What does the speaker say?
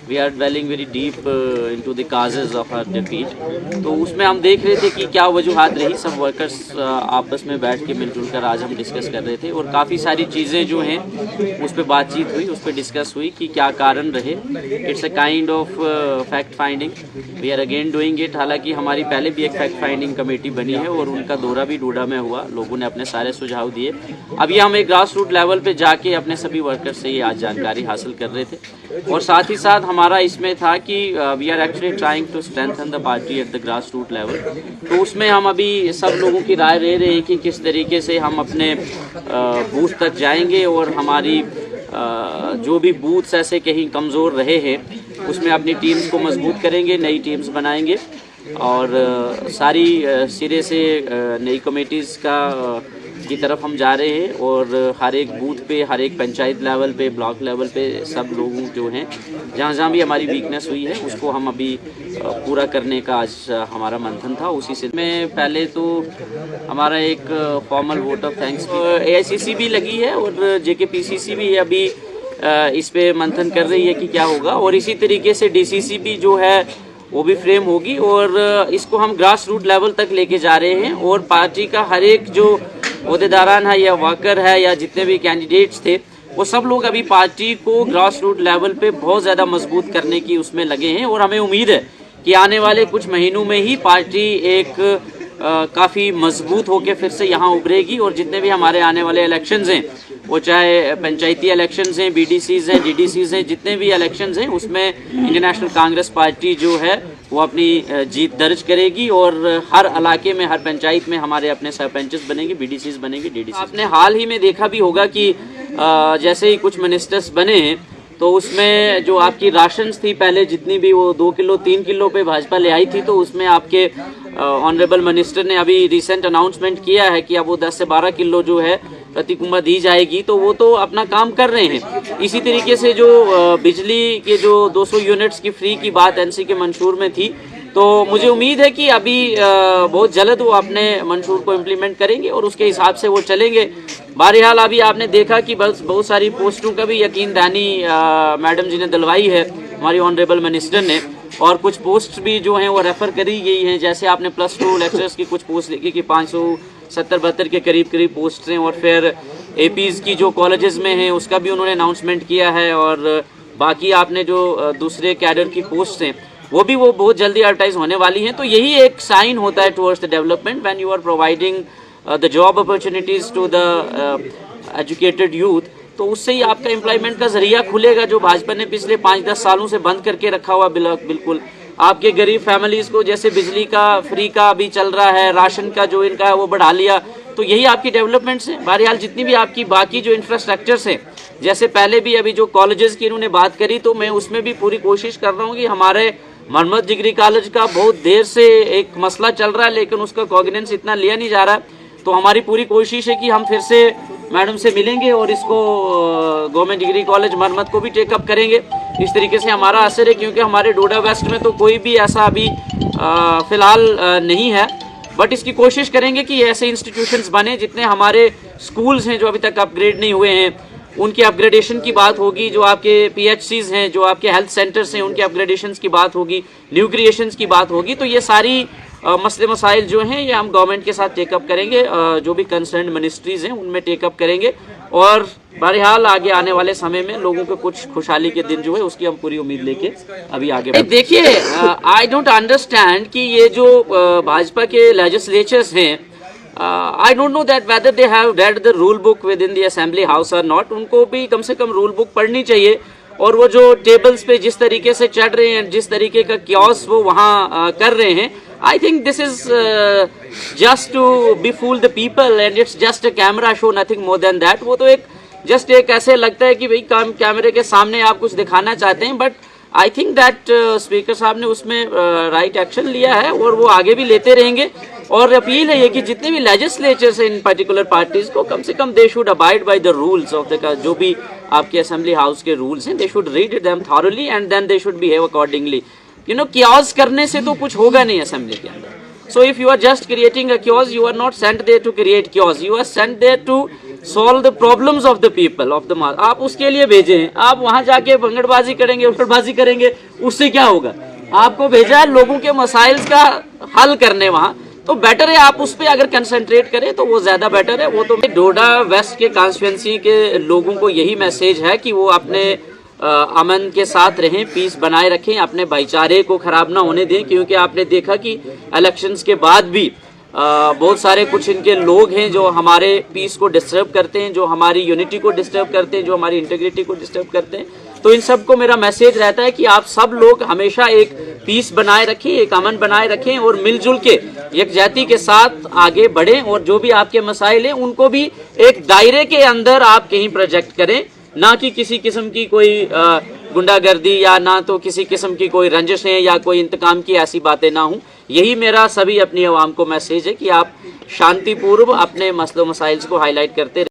We are dwelling very deep into the causes of our defeat। तो उसमें हम देख रहे थे कि क्या वजूहात रही। सब वर्कर्स आपस में बैठ के मिलजुल कर आज हम डिस्कस कर रहे थे और काफ़ी सारी चीज़ें जो हैं उस पर बातचीत हुई, उस पर डिस्कस हुई कि क्या कारण रहे। It's a kind of fact finding, we are again doing it. हालांकि हमारी पहले भी एक फैक्ट फाइंडिंग कमेटी बनी है और उनका दौरा भी डोडा में हुआ, लोगों ने अपने सारे सुझाव दिए। अब ये हम एक ग्रास रूट लेवल पे जाके अपने सभी वर्कर्स से ये आज जानकारी हासिल कर रहे थे और साथ ही साथ हमारा इसमें था कि we are actually trying to strengthen the party at the grass root level. तो उसमें हम अभी सब लोगों की राय ले रहे हैं कि किस तरीके से हम अपने बूथ तक जाएंगे और हमारी जो भी बूथ्स ऐसे कहीं कमज़ोर रहे हैं उसमें अपनी टीम्स को मजबूत करेंगे, नई टीम्स बनाएंगे और सारी सिरे से नई कमेटीज़ की तरफ हम जा रहे हैं और हर एक बूथ पे, हर एक पंचायत लेवल पे, ब्लॉक लेवल पे सब लोगों जो हैं जहाँ जहाँ भी हमारी वीकनेस हुई है उसको हम अभी पूरा करने का आज हमारा मंथन था। उसी से में पहले तो हमारा एक formal vote of thanks AICC भी लगी है और JKPCC भी अभी इस पे मंथन कर रही है कि क्या होगा और इसी तरीके से DCC भी जो है वो भी फ्रेम होगी और इसको हम ग्रास रूट लेवल तक लेके जा रहे हैं और पार्टी का हर एक जो ओहदेदारान है या वर्कर है या जितने भी कैंडिडेट्स थे वो सब लोग अभी पार्टी को ग्रास रूट लेवल पे बहुत ज़्यादा मजबूत करने की उसमें लगे हैं और हमें उम्मीद है कि आने वाले कुछ महीनों में ही पार्टी एक काफ़ी मजबूत होकर फिर से यहाँ उभरेगी और जितने भी हमारे आने वाले इलेक्शंस हैं वो चाहे पंचायती इलेक्शंस हैं, BDCs हैं, DDCs हैं, जितने भी इलेक्शंस हैं उसमें इंडियन नेशनल कांग्रेस पार्टी जो है वो अपनी जीत दर्ज करेगी और हर इलाके में, हर पंचायत में हमारे अपने सरपंचेस बनेंगे, BDCs बनेंगे, DDCs। आपने हाल ही में देखा भी होगा कि जैसे ही कुछ मिनिस्टर्स बने हैं तो उसमें जो आपकी राशंस थी पहले जितनी भी वो 2 किलो 3 किलो पे भाजपा ले आई थी तो उसमें आपके ऑनरेबल मिनिस्टर ने अभी रिसेंट अनाउंसमेंट किया है कि अब वो 10 से 12 किलो जो है प्रति कुंभा दी जाएगी। तो वो तो अपना काम कर रहे हैं। इसी तरीके से जो बिजली के जो 200 यूनिट्स की फ्री की बात NC के मंशूर में थी तो मुझे उम्मीद है कि अभी बहुत जल्द वो अपने मंशूर को इम्प्लीमेंट करेंगे और उसके हिसाब से वो चलेंगे। बहरहाल अभी आपने देखा कि बहुत सारी पोस्टों का भी यकीन दहानी मैडम जी ने दिलवाई है हमारी ऑनरेबल मिनिस्टर ने और कुछ पोस्ट भी जो हैं वो रेफ़र करी गई हैं। जैसे आपने +2 लेक्चरर्स की कुछ पोस्ट देखी कि 570-72 के करीब पोस्ट हैं और फिर APs की जो कॉलेजेस में हैं उसका भी उन्होंने अनाउंसमेंट किया है और बाकी आपने जो दूसरे कैडर की पोस्ट हैं वो बहुत जल्दी एडवर्टाइज होने वाली हैं। तो यही एक साइन होता है towards the development when you are providing the job opportunities to the educated youth. तो उससे ही आपका एम्प्लॉयमेंट का जरिया खुलेगा जो भाजपा ने पिछले 5-10 सालों से बंद करके रखा हुआ। बिल्कुल आपके गरीब फैमिलीज़ को जैसे बिजली का फ्री का अभी चल रहा है, राशन का जो इनका है वो बढ़ा लिया, तो यही आपकी डेवलपमेंट्स हैं। बहरहाल जितनी भी आपकी बाकी जो इंफ्रास्ट्रक्चर्स हैं, जैसे पहले भी अभी जो कॉलेजेस की इन्होंने बात करी तो मैं उसमें भी पूरी कोशिश कर रहा हूँ कि हमारे मोहम्मद डिग्री कॉलेज का बहुत देर से एक मसला चल रहा है लेकिन उसका कॉग्निजेंस इतना लिया नहीं जा रहा। तो हमारी पूरी कोशिश है कि हम फिर से मैडम से मिलेंगे और इसको गवर्नमेंट डिग्री कॉलेज मरम्मत को भी टेकअप करेंगे। इस तरीके से हमारा असर है क्योंकि हमारे डोडा वेस्ट में तो कोई भी ऐसा अभी फ़िलहाल नहीं है, बट इसकी कोशिश करेंगे कि ऐसे इंस्टीट्यूशंस बने जितने हमारे स्कूल्स हैं जो अभी तक अपग्रेड नहीं हुए हैं उनके अपग्रेडेशन की बात होगी, जो आपके PHCs हैं, जो आपके हेल्थ सेंटर्स हैं उनके अपग्रेडेशंस की बात होगी, न्यू क्रिएशंस की बात होगी। तो ये सारी मसले मसाइल जो हैं ये हम गवर्नमेंट के साथ टेकअप करेंगे, जो भी कंसर्न मिनिस्ट्रीज़ हैं उनमें टेकअप करेंगे और बहरहाल आगे आने वाले समय में लोगों को कुछ खुशहाली के दिन जो है उसकी हम पूरी उम्मीद लेके अभी आगे देखिए। आई डोंट अंडरस्टैंड कि ये जो भाजपा के लेजिस्लेचर्स हैं, I don't know that whether they have read the rule book within the assembly house or not। उनको भी कम से कम रूल बुक पढ़नी चाहिए और वो जो टेबल्स पे जिस तरीके से चढ़ रहे हैं, जिस तरीके का क्योस वो वहाँ कर रहे हैं, I think this is just to befool the people and it's just a camera show, nothing more than that। वो तो एक जस्ट एक ऐसे लगता है कि भाई कैमरे के सामने आप कुछ दिखाना चाहते हैं, but I think that speaker साहब ने उसमें राइट एक्शन लिया है और वो आगे भी लेते रहेंगे। और अपील है ये कि जितने भी लेजिस्लेचर्स हैं इन पर्टिकुलर पार्टीज को कम से कम they should abide by the rules of the, जो भी आपके असेंबली हाउस के रूल्स हैं, they should read them thoroughly and then they should behave accordingly. You know, chaos करने से तो कुछ होगा नहीं असेंबली के अंदर। So if you are just creating a chaos, you are not sent there to create chaos. You are sent there to solve the problems of the people of the mass, आप उसके लिए भेजे हैं। आप वहां जाके भंगड़बाजी करेंगे, उल्टबाजी करेंगे, उससे क्या होगा? आपको भेजा है लोगों के मसाइल का हल करने वहां, तो बेटर है आप उस पर अगर कंसंट्रेट करें तो वो ज्यादा बेटर है। वो तो डोडा वेस्ट के कॉन्स्टिट्यूंसी के लोगों को यही मैसेज है कि वो अपने अमन के साथ रहें, पीस बनाए रखें, अपने भाईचारे को खराब ना होने दें, क्योंकि आपने देखा कि इलेक्शंस के बाद भी बहुत सारे कुछ इनके लोग हैं जो हमारे पीस को डिस्टर्ब करते हैं, जो हमारी यूनिटी को डिस्टर्ब करते हैं, जो हमारी इंटीग्रिटी को डिस्टर्ब करते हैं। तो इन सबको मेरा मैसेज रहता है कि आप सब लोग हमेशा एक पीस बनाए रखें, एक अमन बनाए रखें और मिलजुल के यकजहती के साथ आगे बढ़ें, और जो भी आपके मसाइल हैं उनको भी एक दायरे के अंदर आप कहीं प्रोजेक्ट करें, ना कि किसी किस्म की कोई गुंडागर्दी या ना तो किसी किस्म की कोई रंजिशें या कोई इंतकाम की ऐसी बातें ना हों। यही मेरा सभी अपनी आवाम को मैसेज है कि आप शांतिपूर्व अपने मसलों मसाइल्स को हाईलाइट करते